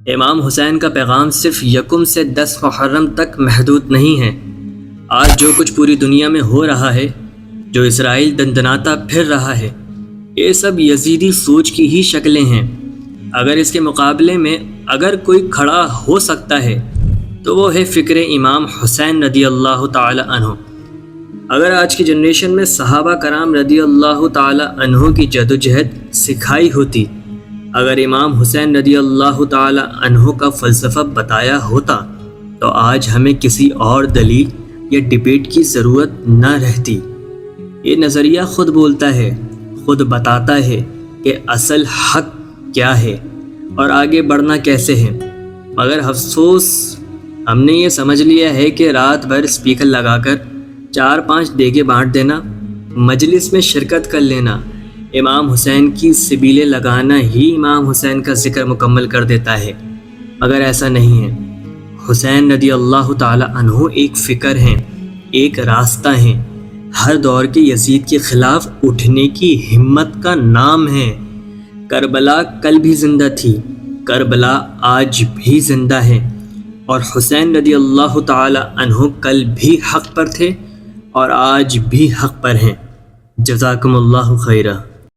امام حسین کا پیغام صرف 1 سے 10 محرم تک محدود نہیں ہے۔ آج جو کچھ پوری دنیا میں ہو رہا ہے، جو اسرائیل دندناتا پھر رہا ہے، یہ سب یزیدی سوچ کی ہی شکلیں ہیں۔ اگر اس کے مقابلے میں اگر کوئی کھڑا ہو سکتا ہے تو وہ ہے فکر امام حسین رضی اللہ تعالی عنہ۔ اگر آج کی جنریشن میں صحابہ کرام رضی اللہ تعالی عنہ کی جدوجہد سکھائی ہوتی، اگر امام حسین رضی اللہ تعالی عنہ کا فلسفہ بتایا ہوتا، تو آج ہمیں کسی اور دلیل یا ڈبیٹ کی ضرورت نہ رہتی۔ یہ نظریہ خود بولتا ہے، خود بتاتا ہے کہ اصل حق کیا ہے اور آگے بڑھنا کیسے ہے، مگر افسوس ہم نے یہ سمجھ لیا ہے کہ رات بھر اسپیکر لگا کر 4-5 دیگیں بانٹ دینا، مجلس میں شرکت کر لینا، امام حسین کی سبیلیں لگانا ہی امام حسین کا ذکر مکمل کر دیتا ہے، مگر ایسا نہیں ہے۔ حسین رضی اللہ تعالی عنہ ایک فکر ہیں، ایک راستہ ہیں، ہر دور کے یزید کے خلاف اٹھنے کی ہمت کا نام ہے۔ کربلا کل بھی زندہ تھی، کربلا آج بھی زندہ ہے، اور حسین رضی اللہ تعالی عنہ کل بھی حق پر تھے اور آج بھی حق پر ہیں۔ جزاکم اللہ خیرہ۔